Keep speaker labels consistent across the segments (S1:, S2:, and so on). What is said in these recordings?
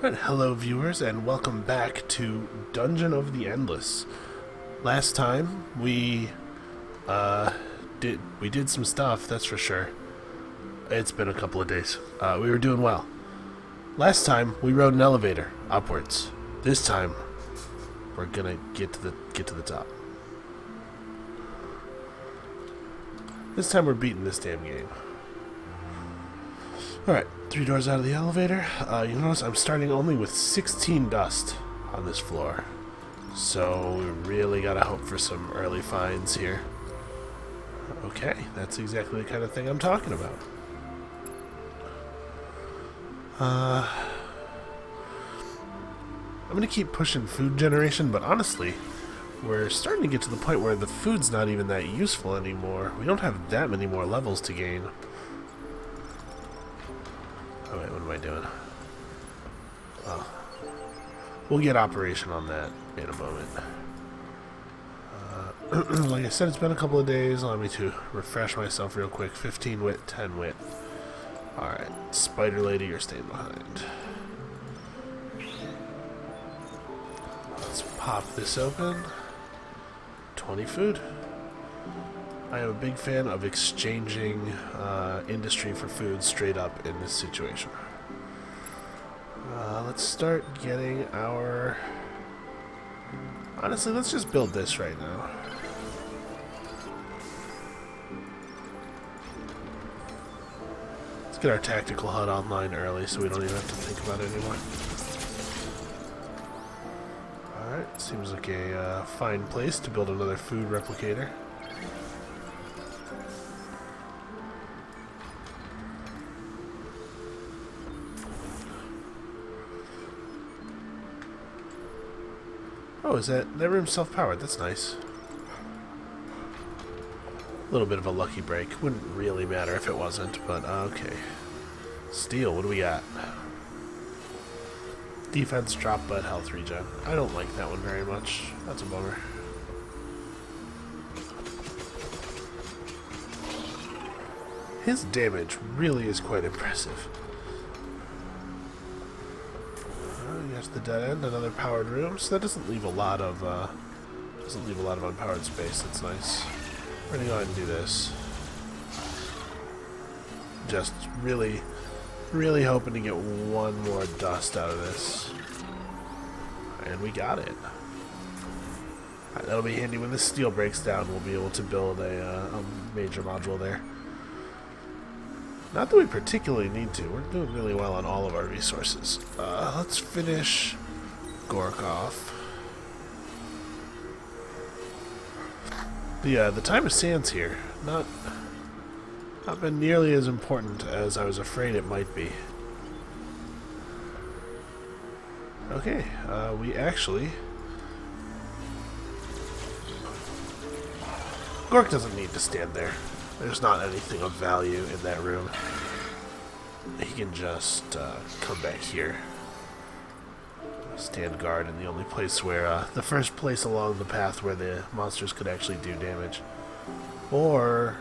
S1: Alright, hello viewers, and welcome back to Dungeon of the Endless. Last time we did some stuff, that's for sure. It's been a couple of days. We were doing well. Last time we rode an elevator upwards. This time we're gonna get to the top. This time we're beating this damn game. Alright, 3 doors out of the elevator. You notice I'm starting only with 16 dust on this floor. So we really gotta hope for some early finds here. Okay, that's exactly the kind of thing I'm talking about. I'm gonna keep pushing food generation, but honestly, we're starting to get to the point where the food's not even that useful anymore. We don't have that many more levels to gain. Oh wait, what am I doing? Oh. We'll get operation on that in a moment. Like I said, it's been a couple of days. Allow me to refresh myself real quick. 15 wit, 10 wit. Alright, Spider Lady, you're staying behind. Let's pop this open. 20 food. I am a big fan of exchanging industry for food straight up in this situation. Let's start getting our... Honestly, let's just build this right now. Let's get our tactical HUD online early so we don't even have to think about it anymore. Alright, seems like a fine place to build another food replicator. Oh, is that room's self-powered? That's nice. A little bit of a lucky break. Wouldn't really matter if it wasn't, but okay. Steel, what do we got? Defense drop, but health regen. I don't like that one very much. That's a bummer. His damage really is quite impressive. There's the dead end, another powered room. So that doesn't leave a lot of unpowered space. That's nice. We're gonna go ahead and do this. Just really hoping to get one more dust out of this, and we got it. Right, that'll be handy when this steel breaks down. We'll be able to build a major module there. Not that we particularly need to. We're doing really well on all of our resources. Let's finish Gork off. The time of sands here, not been nearly as important as I was afraid it might be. Okay, we actually... Gork doesn't need to stand there. There's not anything of value in that room. He can just come back here. Stand guard in the only place where... the first place along the path where the monsters could actually do damage. Or...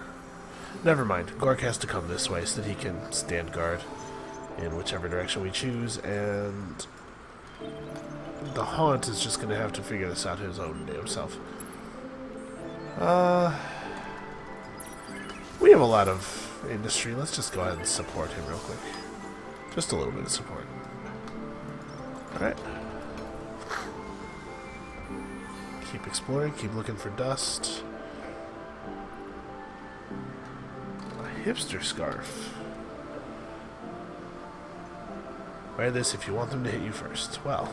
S1: Never mind. Gork has to come this way so that he can stand guard in whichever direction we choose, and... the Haunt is just going to have to figure this out his own damn self. We have a lot of industry. Let's just go ahead and support him real quick. Just a little bit of support. Alright. Keep exploring, keep looking for dust. A hipster scarf. Wear this if you want them to hit you first. Well.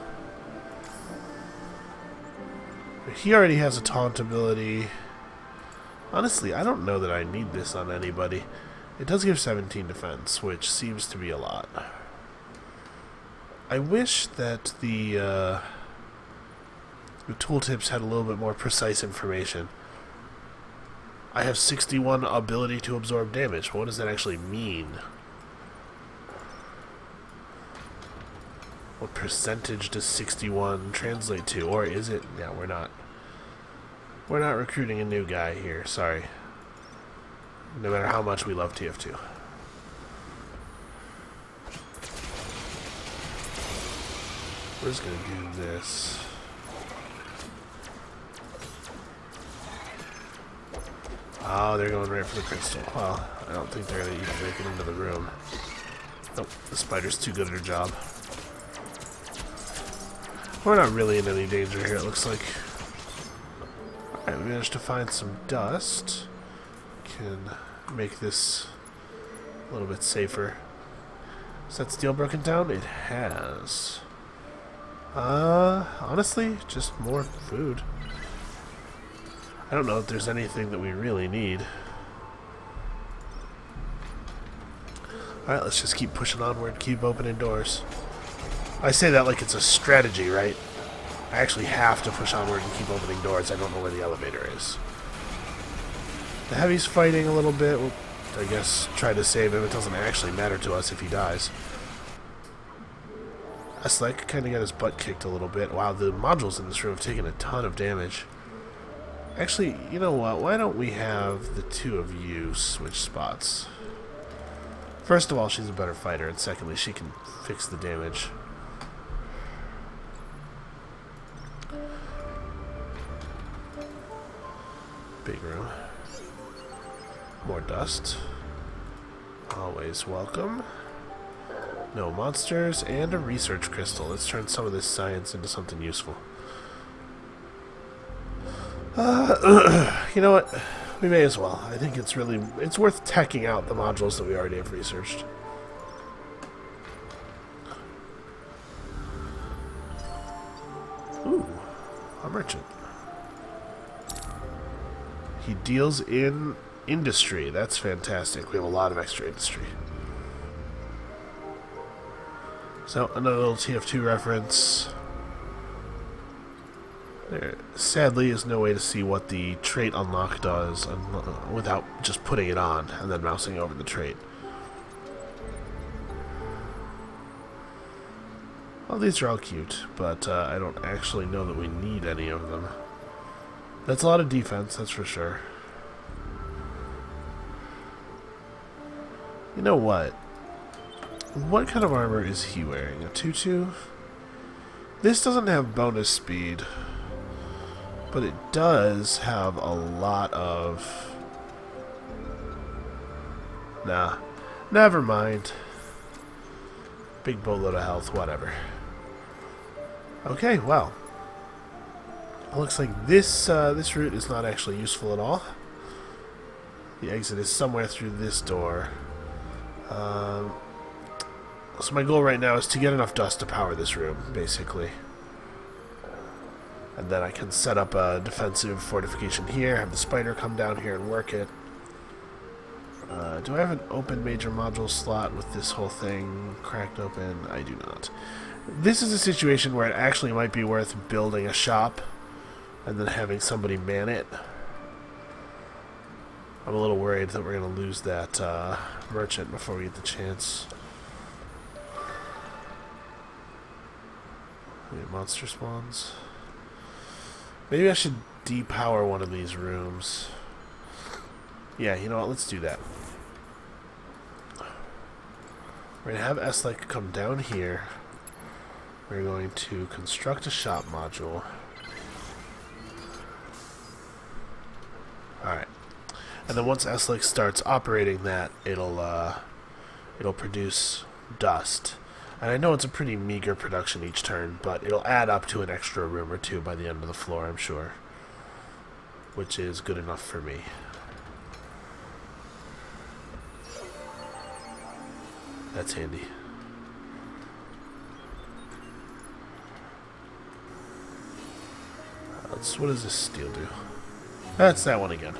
S1: He already has a taunt ability. Honestly, I don't know that I need this on anybody. It does give 17 defense, which seems to be a lot. I wish that the tooltips had a little bit more precise information. I have 61 ability to absorb damage. What does that actually mean? What percentage does 61 translate to? Or is it... Yeah, we're not recruiting a new guy here, sorry. No matter how much we love TF2. We're just gonna do this. Oh, they're going right for the crystal. Well, I don't think they're gonna even make it into the room. Nope, the spider's too good at her job. We're not really in any danger here, it looks like. Alright, we managed to find some dust. Can make this a little bit safer. Is that steel broken down? It has. Honestly, just more food. I don't know if there's anything that we really need. Alright, let's just keep pushing onward, keep opening doors. I say that like it's a strategy, right? I actually have to push onward and keep opening doors. I don't know where the elevator is. The heavy's fighting a little bit. We'll, I guess, try to save him. It doesn't actually matter to us if he dies. Eslik kind of got his butt kicked a little bit. Wow, the modules in this room have taken a ton of damage. Actually, you know what? Why don't we have the two of you switch spots? First of all, she's a better fighter, and secondly, she can fix the damage. Big room. More dust. Always welcome. No monsters, and a research crystal. Let's turn some of this science into something useful. You know what? We may as well. I think it's worth teching out the modules that we already have researched. Ooh, a merchant. He deals in industry. That's fantastic. We have a lot of extra industry. So, another little TF2 reference. There, sadly, is no way to see what the trait unlock does without just putting it on and then mousing over the trait. Well, these are all cute, but I don't actually know that we need any of them. That's a lot of defense, that's for sure. You know what? What kind of armor is he wearing? A tutu? This doesn't have bonus speed, but it does have a lot of... Nah, never mind. Big boatload of health, whatever. Okay, well. It looks like this route is not actually useful at all. The exit is somewhere through this door. So my goal right now is to get enough dust to power this room, basically. And then I can set up a defensive fortification here, have the spider come down here and work it. Do I have an open major module slot with this whole thing cracked open? I do not. This is a situation where it actually might be worth building a shop and then having somebody man it. I'm a little worried that we're going to lose that merchant before we get the chance. Monster spawns. Maybe I should depower one of these rooms. Yeah, you know what? Let's do that. We're going to have Eslik come down here. We're going to construct a shop module. Alright. And then once Eslik starts operating that, it'll produce dust. And I know it's a pretty meager production each turn, but it'll add up to an extra room or two by the end of the floor, I'm sure. Which is good enough for me. That's handy. What does this steel do? That's that one again.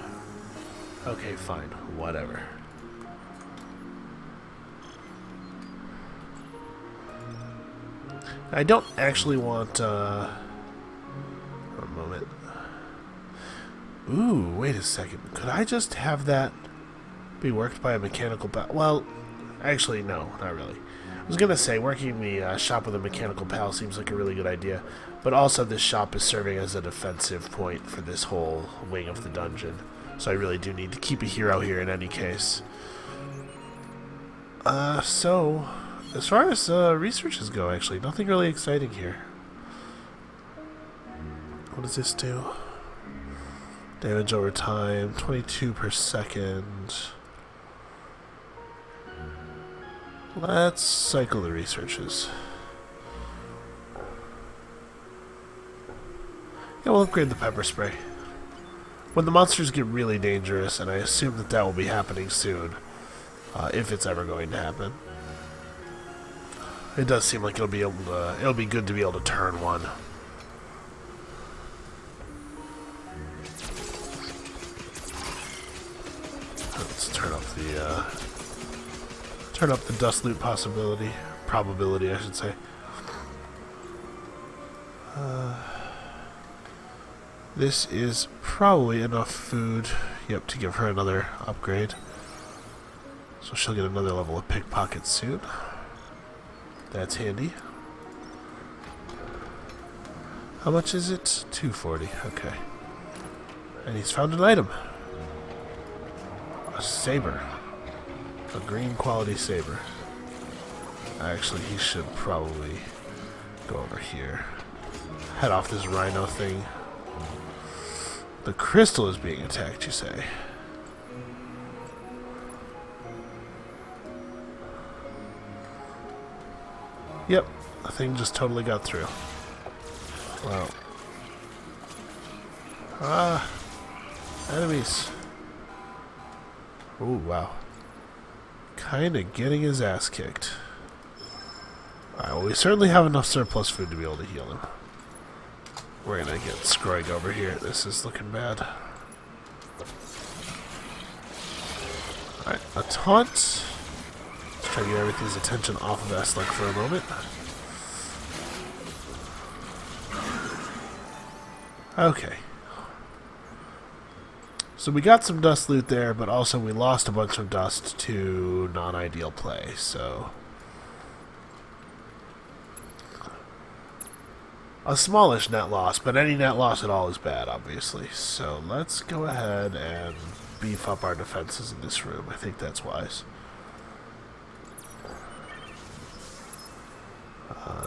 S1: Okay, fine. Whatever. I don't actually want, one moment. Ooh, wait a second. Could I just have that be worked by a mechanical pal? Well, actually, no, not really. I was going to say, working the shop with a mechanical pal seems like a really good idea, but also this shop is serving as a defensive point for this whole wing of the dungeon, so I really do need to keep a hero here in any case. So, as far as researches go, actually, nothing really exciting here. does this do? Damage over time, 22 per second. Let's cycle the researches. Yeah, we'll upgrade the pepper spray. When the monsters get really dangerous, and I assume that that will be happening soon, if it's ever going to happen, it does seem like it'll be good to be able to turn one. Let's turn up the dust loot probability, I should say. This is probably enough food, yep, to give her another upgrade. So she'll get another level of pickpocket soon. That's handy. How much is it? 240, okay. And he's found an item. A saber. A green quality saber. Actually, he should probably go over here. Head off this rhino thing. The crystal is being attacked, you say? Yep, the thing just totally got through. Wow. Ah! Enemies! Ooh, wow. Kinda getting his ass kicked. Alright, well, we certainly have enough surplus food to be able to heal him. We're gonna get Scroig over here. This is looking bad. Alright, a taunt. Let's try to get everything's attention off of Eslick for a moment. Okay. So we got some dust loot there, but also we lost a bunch of dust to non-ideal play, so... a smallish net loss, but any net loss at all is bad, obviously. So let's go ahead and beef up our defenses in this room. I think that's wise.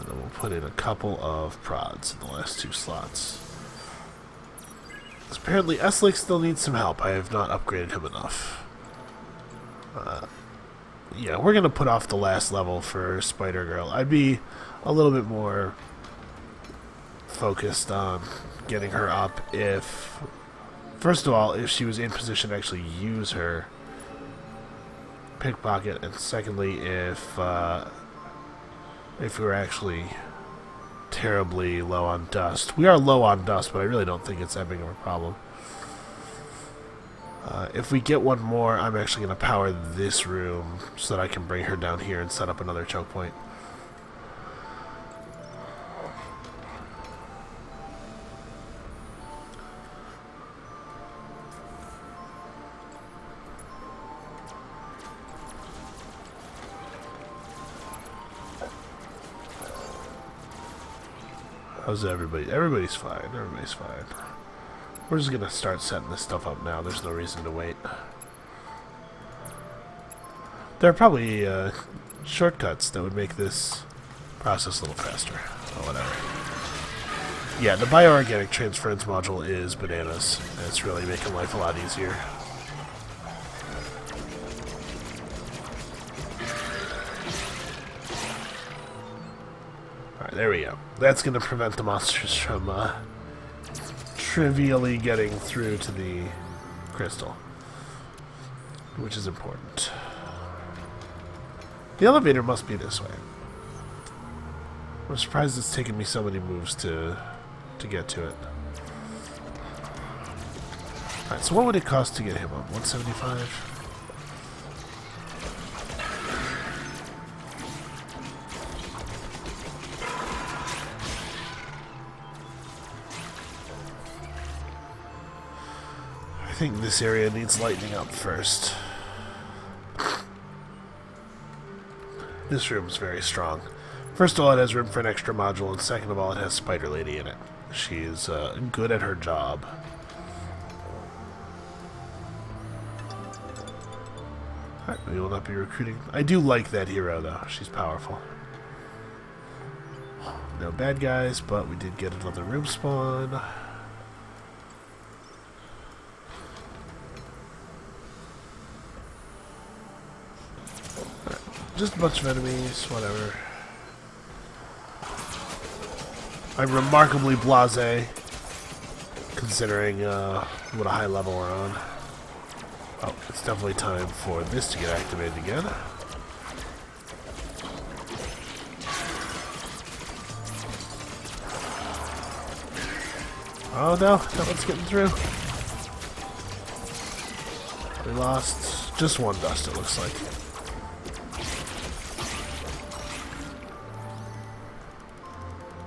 S1: Then we'll put in a couple of prods in the last two slots. Apparently Eslick still needs some help. I have not upgraded him enough. Yeah, we're going to put off the last level for Spider Girl. I'd be a little bit more focused on getting her up if, first of all, if she was in position to actually use her pickpocket, and secondly, if we were actually terribly low on dust. We are low on dust, but I really don't think it's that big of a problem. If we get one more, I'm actually going to power this room so that I can bring her down here and set up another choke point. How's everybody? Everybody's fine. Everybody's fine. We're just gonna start setting this stuff up now. There's no reason to wait. There are probably shortcuts that would make this process a little faster. Oh, whatever. Yeah, the bioorganic transference module is bananas. It's really making life a lot easier. Alright, there we go. That's going to prevent the monsters from trivially getting through to the crystal, which is important. The elevator must be this way. I'm surprised it's taken me so many moves to get to it. Alright, so what would it cost to get him up? 175? I think this area needs lightening up first. This room's very strong. First of all, it has room for an extra module, and second of all, it has Spider Lady in it. She's good at her job. Alright, we will not be recruiting. I do like that hero, though. She's powerful. No bad guys, but we did get another room spawn. Just a bunch of enemies, whatever. I'm remarkably blasé, considering what a high level we're on. Oh, it's definitely time for this to get activated again. Oh no, that one's getting through. We lost just one dust, it looks like.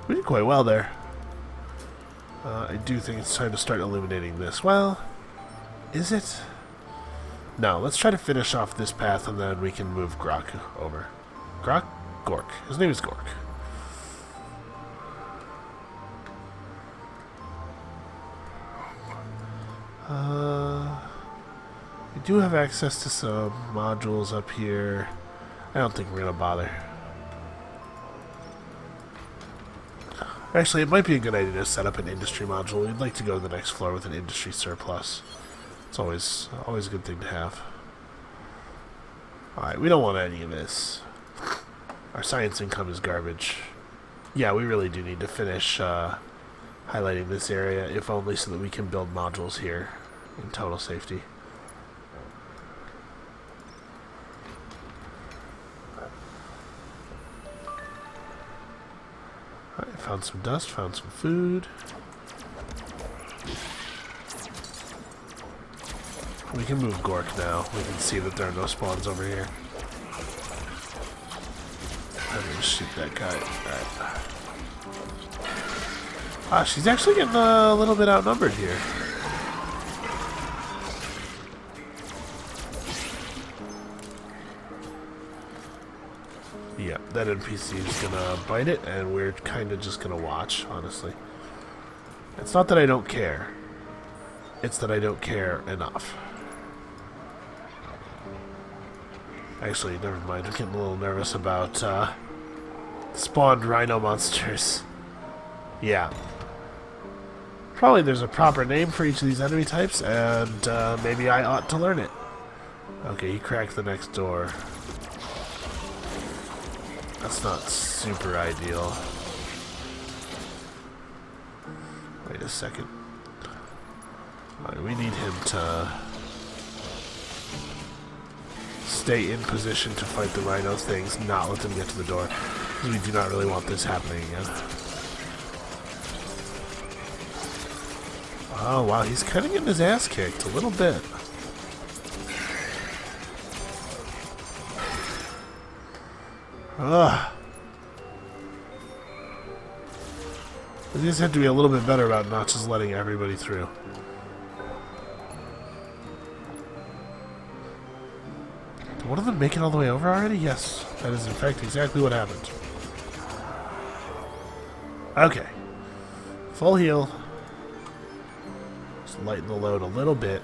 S1: We did quite well there. I do think it's time to start illuminating this. Well, is it? No, let's try to finish off this path and then we can move Grok over. Grok? Gork. His name is Gork. We do have access to some modules up here. I don't think we're going to bother. Actually, it might be a good idea to set up an industry module. We'd like to go to the next floor with an industry surplus. It's always a good thing to have. Alright, we don't want any of this. Our science income is garbage. Yeah, we really do need to finish highlighting this area, if only so that we can build modules here in total safety. Alright, found some dust, found some food. We can move Gork now. We can see that there are no spawns over here. I'm gonna shoot that guy. Alright. Ah, she's actually getting a little bit outnumbered here. Yeah, that NPC is gonna bite it, and we're kind of just gonna watch, honestly. It's not that I don't care. It's that I don't care enough. Actually, never mind. I'm getting a little nervous about spawned rhino monsters. Yeah. Probably there's a proper name for each of these enemy types, and maybe I ought to learn it. Okay, he cracked the next door. That's not super ideal. Wait a second. Alright, we need him to stay in position to fight the rhino things, not let them get to the door. We do not really want this happening again. Oh wow, he's kind of getting his ass kicked a little bit. Ugh. We just have to be a little bit better about not just letting everybody through. Did one of them make it all the way over already? Yes, that is in fact exactly what happened. Okay. Full heal. Just lighten the load a little bit.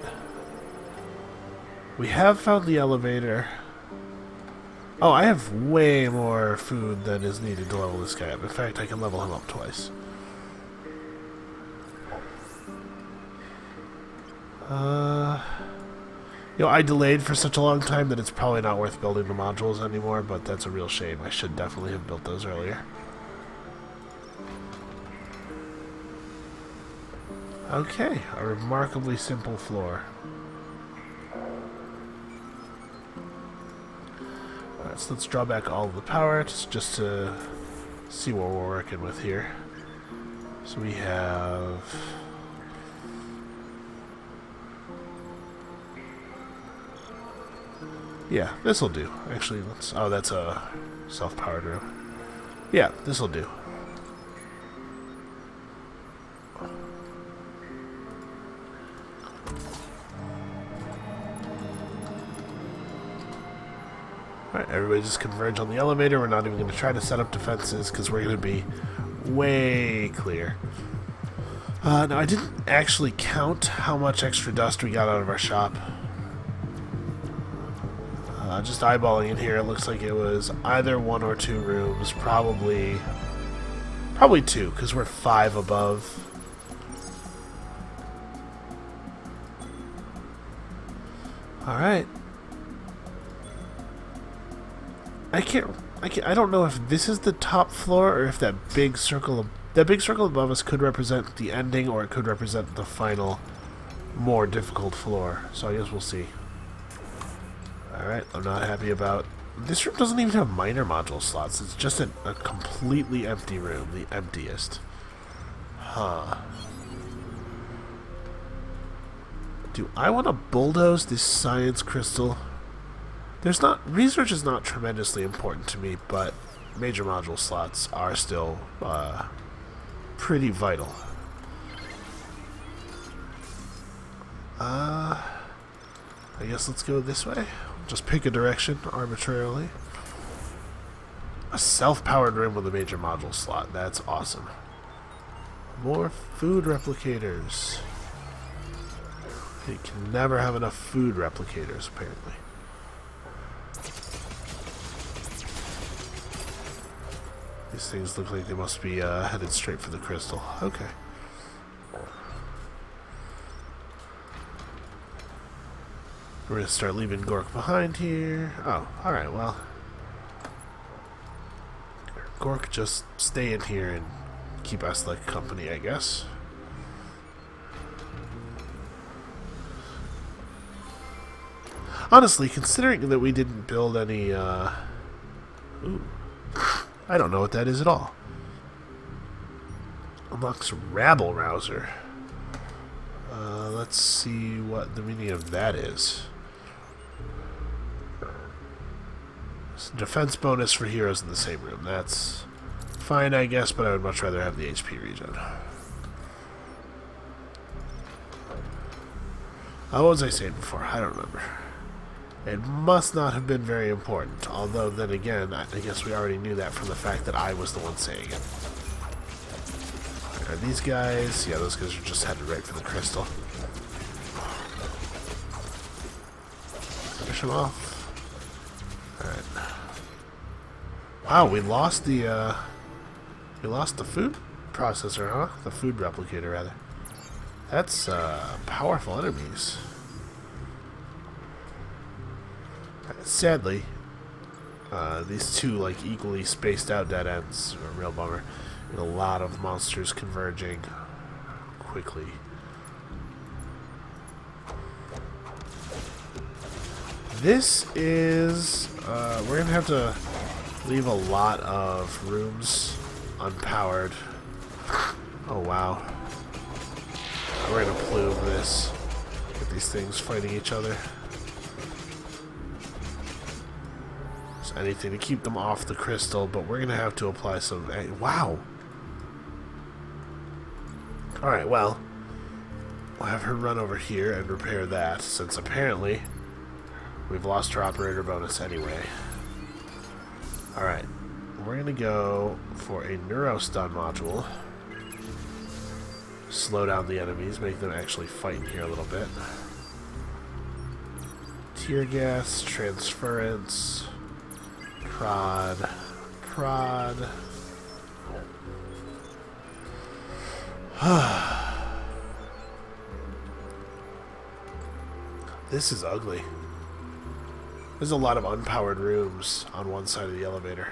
S1: We have found the elevator. Oh, I have way more food than is needed to level this guy up. In fact, I can level him up twice. You know, I delayed for such a long time that it's probably not worth building the modules anymore, but that's a real shame. I should definitely have built those earlier. Okay, a remarkably simple floor. Alright, so let's draw back all of the power just to see what we're working with here. So we have... Yeah, this'll do. Actually, let's... Oh, that's a self-powered room. Yeah, this'll do. Alright, everybody just converge on the elevator. We're not even going to try to set up defenses because we're going to be way clear. Now, I didn't actually count how much extra dust we got out of our shop. Just eyeballing in here, it looks like it was either 1 or 2 rooms. Probably 2, because we're 5 above. Alright. I don't know if this is the top floor or if that big circle above us could represent the ending, or it could represent the final, more difficult floor. So I guess we'll see. Alright, I'm not happy about... This room doesn't even have minor module slots. It's just a completely empty room. The emptiest. Huh. Do I want to bulldoze this science crystal? Research is not tremendously important to me, but major module slots are still pretty vital. I guess let's go this way. Just pick a direction arbitrarily. A self-powered room with a major module slot. That's awesome. More food replicators. You can never have enough food replicators, apparently. These things look like they must be headed straight for the crystal. Okay. We're going to start leaving Gork behind here. Oh, alright, well. Gork, just stay in here and keep us like company, I guess. Honestly, considering that we didn't build any, ooh. I don't know what that is at all. Unlocks Rabble Rouser. Let's see what the meaning of that is. Defense bonus for heroes in the same room. That's fine, I guess, but I would much rather have the HP regen. What was I saying before? I don't remember. It must not have been very important, although then again, I guess we already knew that from the fact that I was the one saying it. Are these guys? Yeah, those guys are just headed right for the crystal. Finish them off. Alright. Wow, we lost the food processor, huh? The food replicator, rather. That's powerful enemies. Sadly, these two like equally spaced out dead ends are a real bummer. And a lot of monsters converging quickly. This is we're gonna have to leave a lot of rooms unpowered. Oh wow. We're gonna plume this with these things fighting each other. Just anything to keep them off the crystal, but we're gonna have to apply some... Wow! Alright, well, we'll have her run over here and repair that, since apparently we've lost her operator bonus anyway. Alright, we're gonna go for a neurostun module. Slow down the enemies, make them actually fight in here a little bit. Tear gas, transference, prod. This is ugly. There's a lot of unpowered rooms on one side of the elevator.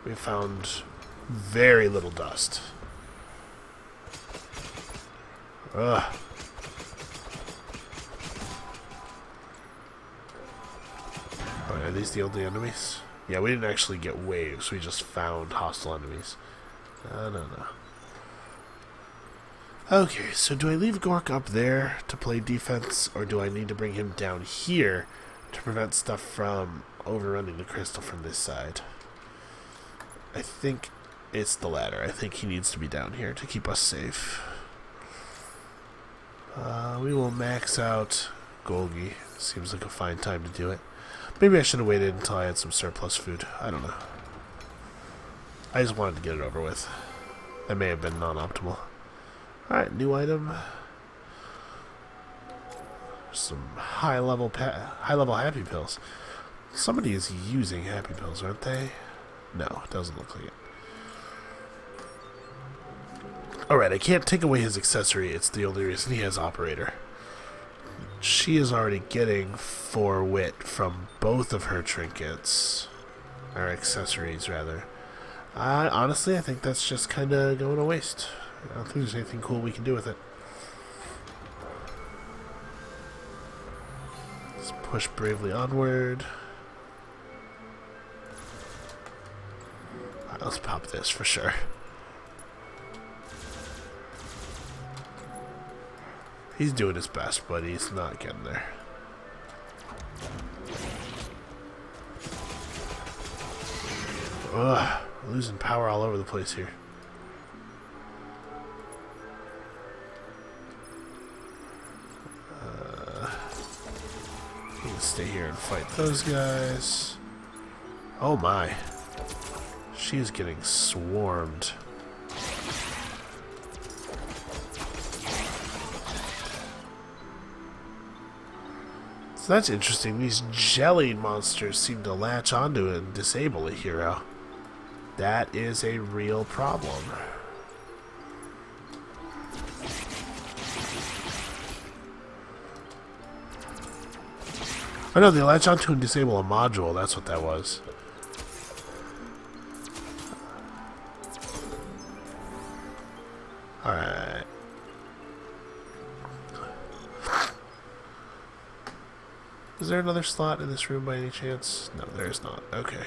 S1: We found very little dust. Ugh. Oh, are these the only enemies? Yeah, we didn't actually get waves. We just found hostile enemies. No. Okay, so do I leave Gork up there to play defense, or do I need to bring him down here to prevent stuff from overrunning the crystal from this side? I think it's the latter. I think he needs to be down here to keep us safe. We will max out Golgi. Seems like a fine time to do it. Maybe I should have waited until I had some surplus food. I don't know. I just wanted to get it over with. That may have been non-optimal. Alright, new item. Some high-level happy pills. Somebody is using happy pills, aren't they? No, it doesn't look like it. Alright, I can't take away his accessory. It's the only reason he has operator. She is already getting 4 wit from both of her trinkets. Or accessories, rather. Honestly, I think that's just kind of going to waste. I don't think there's anything cool we can do with it. Let's push bravely onward. Alright, let's pop this for sure. He's doing his best, but he's not getting there. Ugh, losing power all over the place here. Let's stay here and fight those guys. Oh my. She is getting swarmed. So that's interesting. These jelly monsters seem to latch onto it and disable a hero. That is a real problem. Oh no, they latch onto and disable a module. That's what that was. Alright. Is there another slot in this room by any chance? No, there's not. Okay.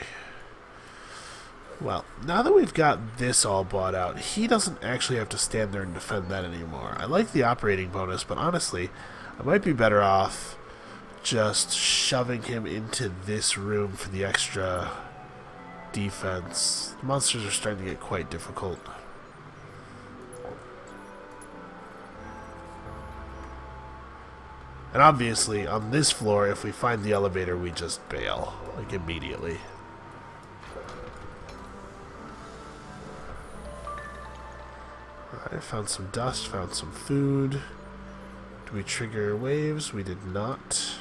S1: Well, now that we've got this all bought out, he doesn't actually have to stand there and defend that anymore. I like the operating bonus, but honestly, I might be better off just shoving him into this room for the extra defense. The monsters are starting to get quite difficult. And obviously, on this floor, if we find the elevator, we just bail, like immediately. Alright, found some dust, found some food. Did we trigger waves? We did not.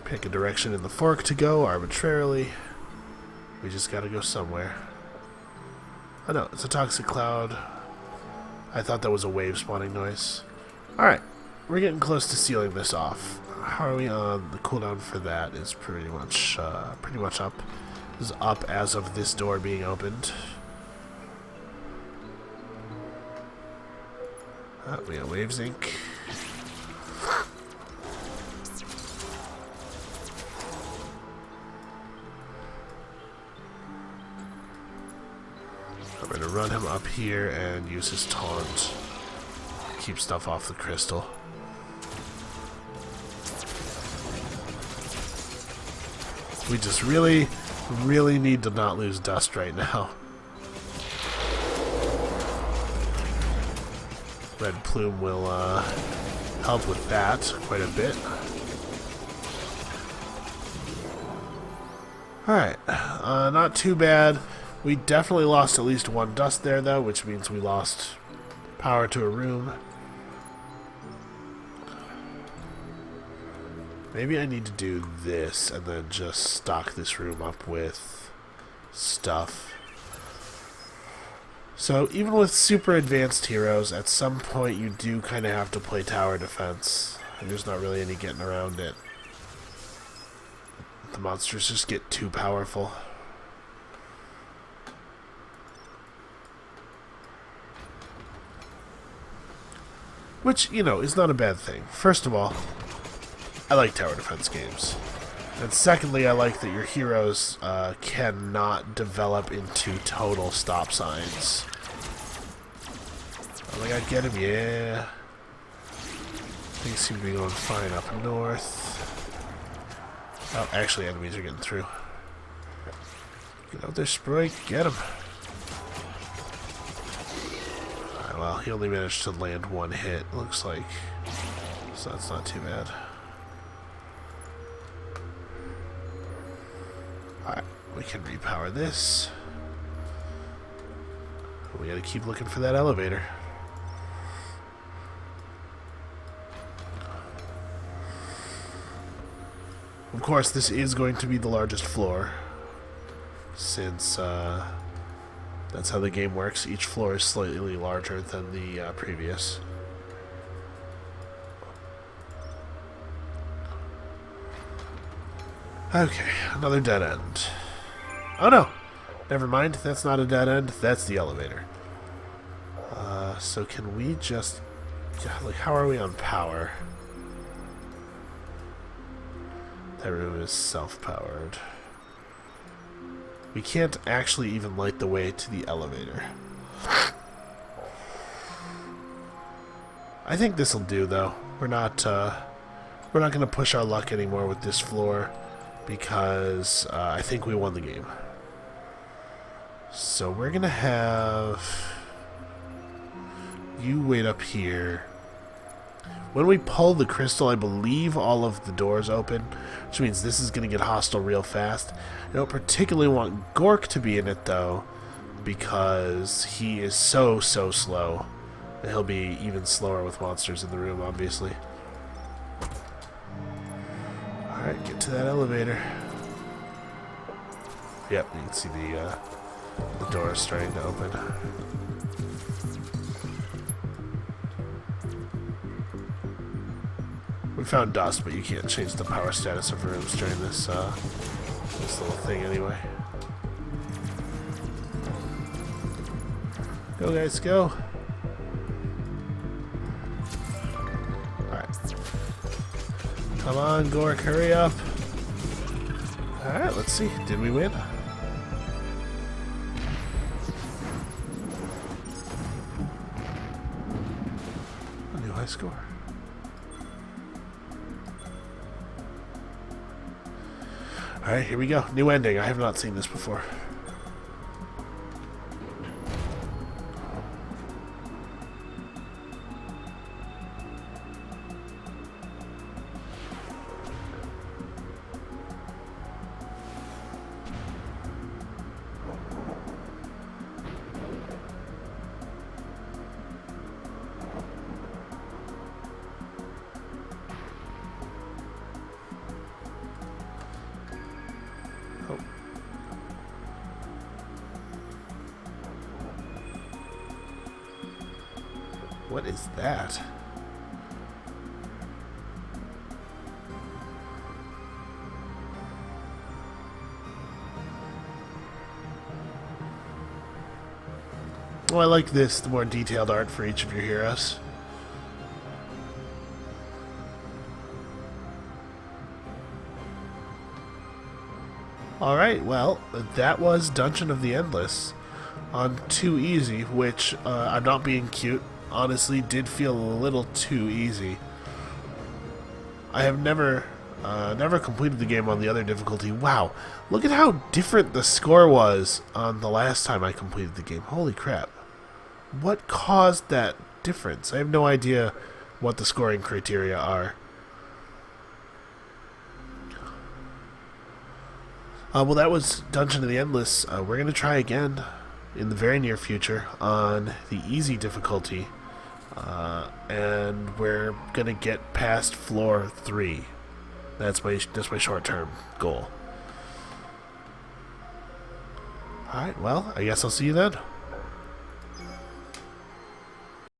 S1: Pick a direction in the fork to go arbitrarily. We just gotta go somewhere. Oh no, it's a toxic cloud. I thought that was a wave spawning noise. Alright, we're getting close to sealing this off. How are we on? The cooldown for that is pretty much up. This is up as of this door being opened. We got Waves Inc. I'm going to run him up here and use his taunt. Keep stuff off the crystal. We just really need to not lose dust right now. Red Plume will help with that quite a bit. Alright, not too bad. We definitely lost at least one dust there though, which means we lost power to a room. Maybe I need to do this and then just stock this room up with stuff. So even with super advanced heroes, at some point you do kind of have to play tower defense. And there's not really any getting around it. The monsters just get too powerful. Which, you know, is not a bad thing. First of all, I like tower defense games. And secondly, I like that your heroes cannot develop into total stop signs. Oh my god, get him, yeah. Things seem to be going fine up north. Oh, actually, enemies are getting through. Get out there, Sprite, get him. Alright, well, he only managed to land one hit, looks like. So that's not too bad. Alright, we can repower this. We gotta keep looking for that elevator. Of course, this is going to be the largest floor, since that's how the game works. Each floor is slightly larger than the previous. Okay, another dead end. Oh no! Never mind, that's not a dead end, that's the elevator. So can we just... like, how are we on power? That room is self-powered. We can't actually even light the way to the elevator. I think this'll do, though. We're not going to push our luck anymore with this floor because I think we won the game. So we're going to have you wait up here. When we pull the crystal, I believe all of the doors open, which means this is going to get hostile real fast. I don't particularly want Gork to be in it, though, because he is so slow. And he'll be even slower with monsters in the room, obviously. Alright, get to that elevator. Yep, you can see the doors starting to open. We found dust, but you can't change the power status of rooms during this this little thing anyway. Go guys, go! Alright. Come on, Gork, hurry up! Alright, let's see. Did we win? A new high score. Alright, here we go. New ending. I have not seen this before. Oh. What is that? Oh, I like this, the more detailed art for each of your heroes. Alright, well, that was Dungeon of the Endless on Too Easy, which, I'm not being cute, honestly did feel a little too easy. I have never completed the game on the other difficulty. Wow, look at how different the score was on the last time I completed the game. Holy crap. What caused that difference? I have no idea what the scoring criteria are. Well, that was Dungeon of the Endless. We're going to try again in the very near future on the easy difficulty. And we're going to get past floor 3. That's my short-term goal. Alright, well, I guess I'll see you then.